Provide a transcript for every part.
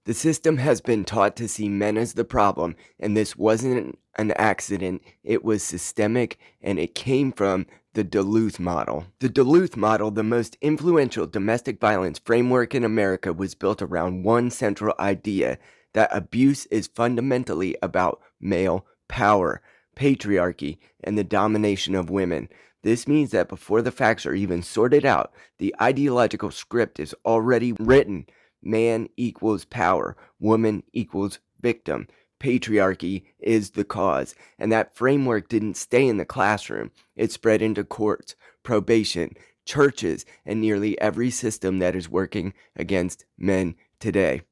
The system has been taught to see men as the problem, and this wasn't an accident, it was systemic, and it came from the Duluth model. The Duluth model, the most influential domestic violence framework in America, was built around one central idea: that abuse is fundamentally about male power, patriarchy, and the domination of women. This means that before the facts are even sorted out, the ideological script is already written. Man equals power, woman equals victim. Patriarchy is the cause. And that framework didn't stay in the classroom. It spread into courts, probation, churches, and nearly every system that is working against men today.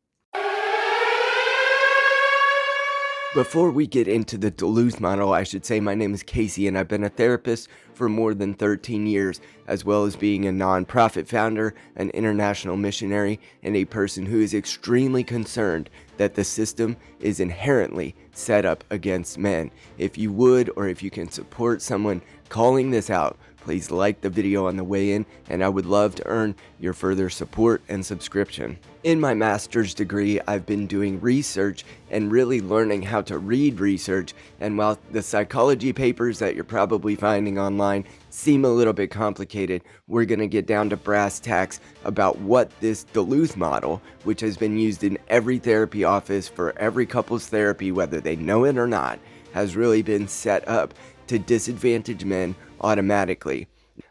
Before we get into the Duluth model, I should say my name is Casey, and I've been a therapist for more than 13 years, as well as being a nonprofit founder, an international missionary, and a person who is extremely concerned that the system is inherently set up against men. If you would, or if you can support someone calling this out, please like the video on the way in, and I would love to earn your further support and subscription. In my master's degree, I've been doing research and really learning how to read research, and while the psychology papers that you're probably finding online seem a little bit complicated, we're going to get down to brass tacks about what this Duluth model, which has been used in every therapy office for every couples therapy, whether they know it or not, has really been set up to disadvantage men automatically.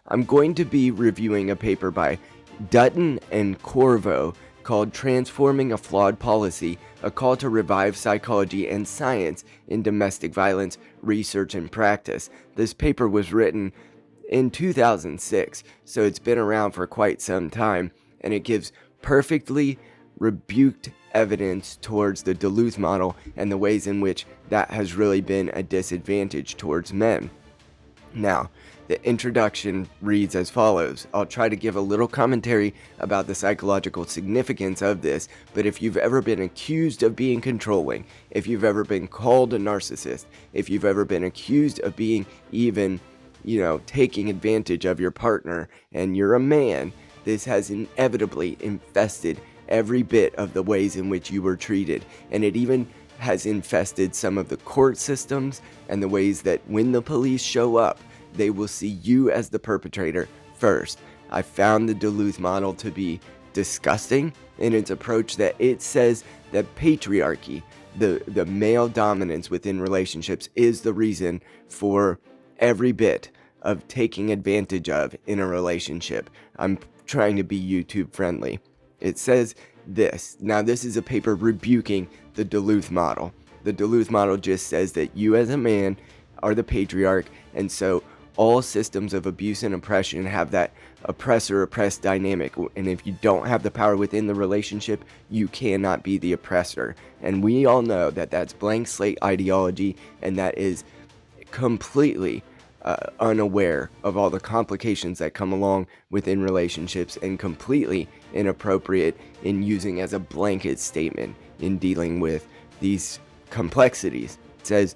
I'm going to be reviewing a paper by Dutton and Corvo called Transforming a Flawed Policy, a call to revive psychology and science in domestic violence research and practice. This paper was written in 2006, so it's been around for quite some time, and it gives perfectly rebuked evidence towards the Duluth model and the ways in which that has really been a disadvantage towards men. Now, the introduction reads as follows. I'll try to give a little commentary about the psychological significance of this, but if you've ever been accused of being controlling, if you've ever been called a narcissist, if you've ever been accused of being even, taking advantage of your partner, and you're a man, this has inevitably infested every bit of the ways in which you were treated, and it even has infested some of the court systems and the ways that when the police show up, they will see you as the perpetrator first. I found the Duluth model to be disgusting in its approach that it says that patriarchy, the male dominance within relationships, is the reason for every bit of taking advantage of in a relationship. I'm trying to be YouTube friendly. It says this. Now, this is a paper rebuking the Duluth model. The Duluth model just says that you as a man are the patriarch, and so all systems of abuse and oppression have that oppressor-oppressed dynamic, and if you don't have the power within the relationship, you cannot be the oppressor. And we all know that that's blank slate ideology, and that is completely unaware of all the complications that come along within relationships, and completely inappropriate in using as a blanket statement in dealing with these complexities. It says,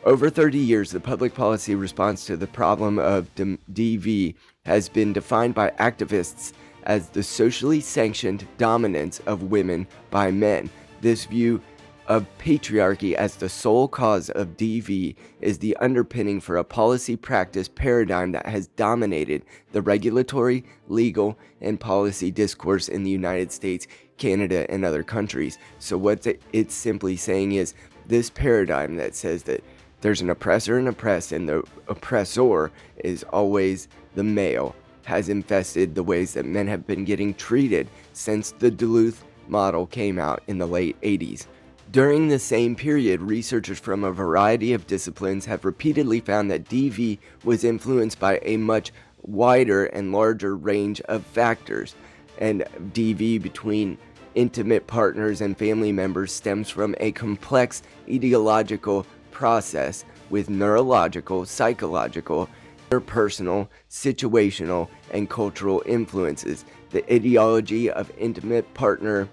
over 30 years, the public policy response to the problem of DV has been defined by activists as the socially sanctioned dominance of women by men. This view of patriarchy as the sole cause of DV is the underpinning for a policy practice paradigm that has dominated the regulatory, legal, and policy discourse in the United States, Canada, and other countries. So what it's simply saying is this paradigm that says that there's an oppressor and oppressed, and the oppressor is always the male, has infested the ways that men have been getting treated since the Duluth model came out in the late 80s. During the same period, researchers from a variety of disciplines have repeatedly found that DV was influenced by a much wider and larger range of factors, and DV between intimate partners and family members stems from a complex ideological process with neurological, psychological, interpersonal, situational, and cultural influences. The ideology of intimate partner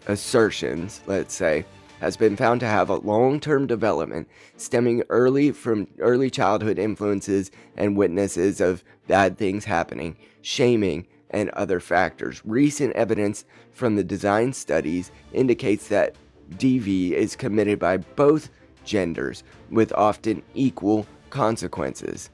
assertions, let's say, has been found to have a long-term development stemming from early childhood influences and witnesses of bad things happening, shaming, and other factors. Recent evidence from the design studies indicates that DV is committed by both genders with often equal consequences.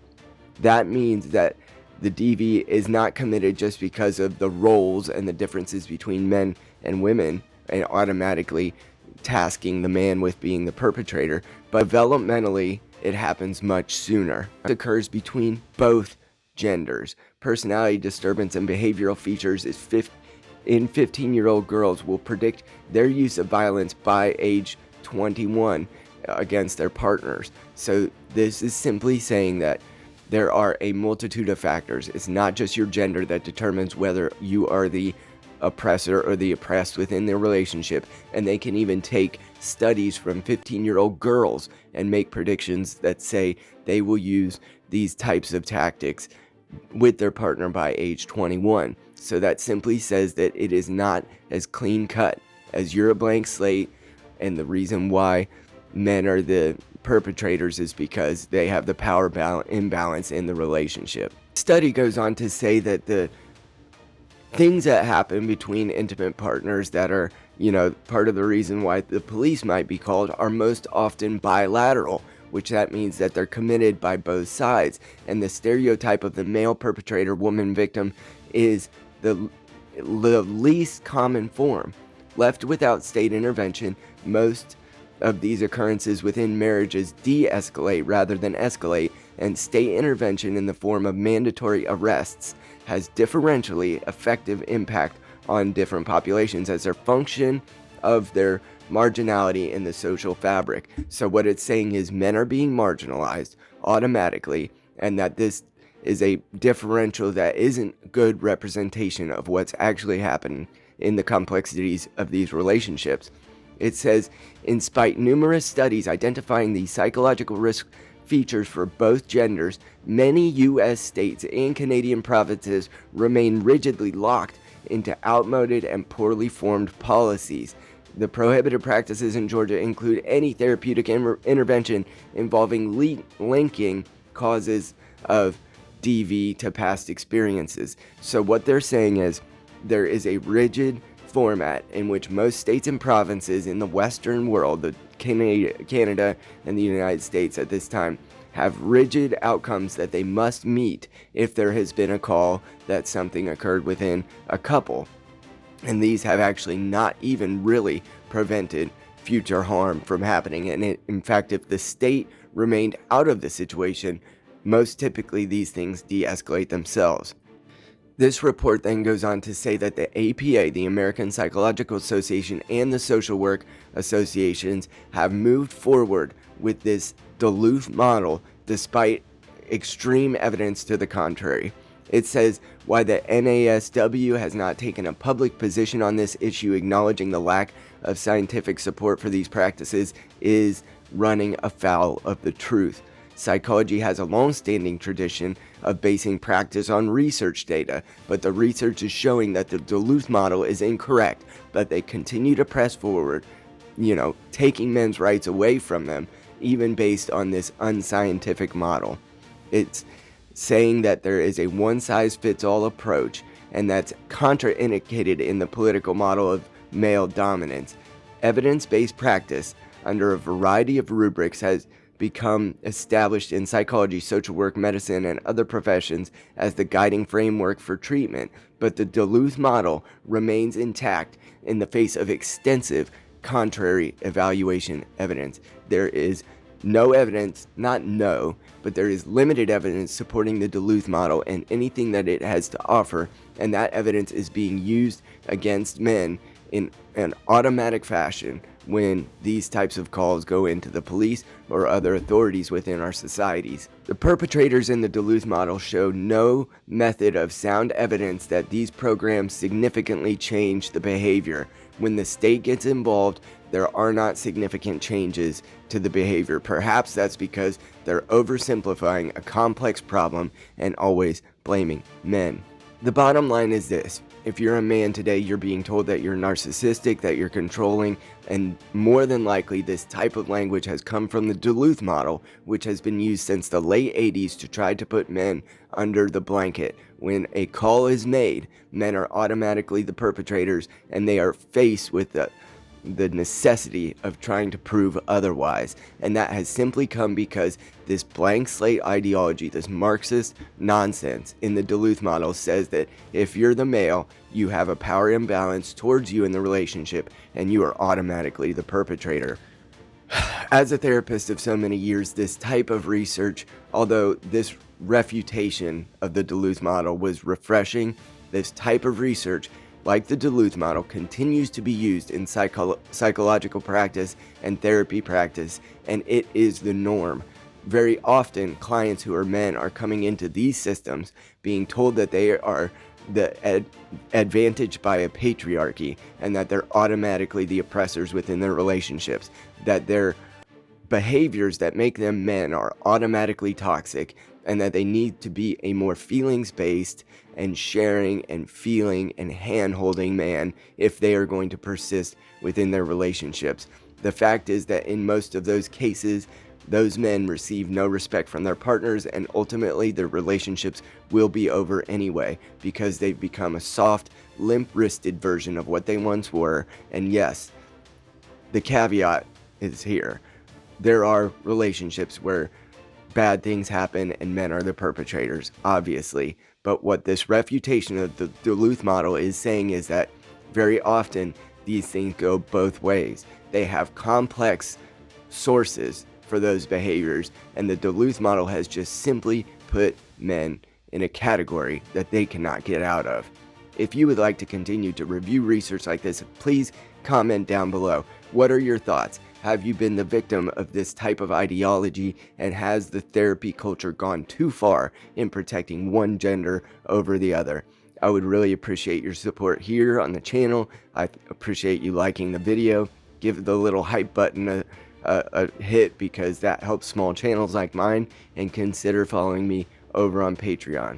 That means that the DV is not committed just because of the roles and the differences between men and women and automatically tasking the man with being the perpetrator, but developmentally it happens much sooner. It occurs between both genders. Personality disturbance and behavioral features in 15-year-old girls will predict their use of violence by age 21 against their partners. So this is simply saying that there are a multitude of factors. It's not just your gender that determines whether you are the oppressor or the oppressed within their relationship, and they can even take studies from 15-year-old girls and make predictions that say they will use these types of tactics with their partner by age 21. So that simply says that it is not as clean cut as you're a blank slate, and the reason why men are the perpetrators is because they have the power imbalance in the relationship. Study goes on to say that the things that happen between intimate partners that are, part of the reason why the police might be called are most often bilateral, which that means that they're committed by both sides. And the stereotype of the male perpetrator woman victim is the least common form. Left without state intervention, most of these occurrences within marriages de-escalate rather than escalate, and state intervention in the form of mandatory arrests has differentially effective impact on different populations as their function of their marginality in the social fabric. So what it's saying is men are being marginalized automatically, and that this is a differential that isn't good representation of what's actually happening in the complexities of these relationships. It says, in spite numerous studies identifying the psychological risk features for both genders, many U.S. states and Canadian provinces remain rigidly locked into outmoded and poorly formed policies. The prohibited practices in Georgia include any therapeutic intervention involving linking causes of DV to past experiences. So what they're saying is there is a rigid format in which most states and provinces in the Western world, the Canada and the United States at this time, have rigid outcomes that they must meet if there has been a call that something occurred within a couple. And these have actually not even really prevented future harm from happening. And in fact, if the state remained out of the situation, most typically these things de-escalate themselves. This report then goes on to say that the APA, the American Psychological Association, and the social work associations have moved forward with this Duluth model despite extreme evidence to the contrary. It says, why the NASW has not taken a public position on this issue, acknowledging the lack of scientific support for these practices, is running afoul of the truth. Psychology has a long-standing tradition of basing practice on research data, but the research is showing that the Duluth model is incorrect, but they continue to press forward, taking men's rights away from them, even based on this unscientific model. It's saying that there is a one-size-fits-all approach, and that's contraindicated in the political model of male dominance. Evidence-based practice, under a variety of rubrics, has become established in psychology, social work, medicine, and other professions as the guiding framework for treatment, but the Duluth model remains intact in the face of extensive contrary evaluation evidence. There is no evidence, but there is limited evidence supporting the Duluth model and anything that it has to offer, and that evidence is being used against men in an automatic fashion when these types of calls go into the police or other authorities within our societies. The perpetrators in the Duluth model show no method of sound evidence that these programs significantly change the behavior. When the state gets involved, there are not significant changes to the behavior. Perhaps that's because they're oversimplifying a complex problem and always blaming men. The bottom line is this: If you're a man today, you're being told that you're narcissistic, that you're controlling, and more than likely this type of language has come from the Duluth model, which has been used since the late 80s to try to put men under the blanket. When a call is made, men are automatically the perpetrators, and they are faced with the necessity of trying to prove otherwise. And that has simply come because this blank slate ideology, this Marxist nonsense in the Duluth model, says that if you're the male, you have a power imbalance towards you in the relationship and you are automatically the perpetrator. As a therapist of so many years, this type of research, although this refutation of the Duluth model was refreshing, this type of research, like the Duluth model, continues to be used in psychological practice and therapy practice, and it is the norm. Very often, clients who are men are coming into these systems being told that they are advantaged by a patriarchy and that they're automatically the oppressors within their relationships, that their behaviors that make them men are automatically toxic, and that they need to be a more feelings-based and sharing and feeling and hand-holding man if they are going to persist within their relationships. The fact is that in most of those cases, those men receive no respect from their partners, and ultimately their relationships will be over anyway because they've become a soft, limp-wristed version of what they once were. And yes, the caveat is here. There are relationships where bad things happen and men are the perpetrators, obviously. But what this refutation of the Duluth model is saying is that very often these things go both ways. They have complex sources for those behaviors, and the Duluth model has just simply put men in a category that they cannot get out of. If you would like to continue to review research like this, please comment down below. What are your thoughts? Have you been the victim of this type of ideology, and has the therapy culture gone too far in protecting one gender over the other? I would really appreciate your support here on the channel. I appreciate you liking the video. Give the little hype button a hit, because that helps small channels like mine, and consider following me over on Patreon.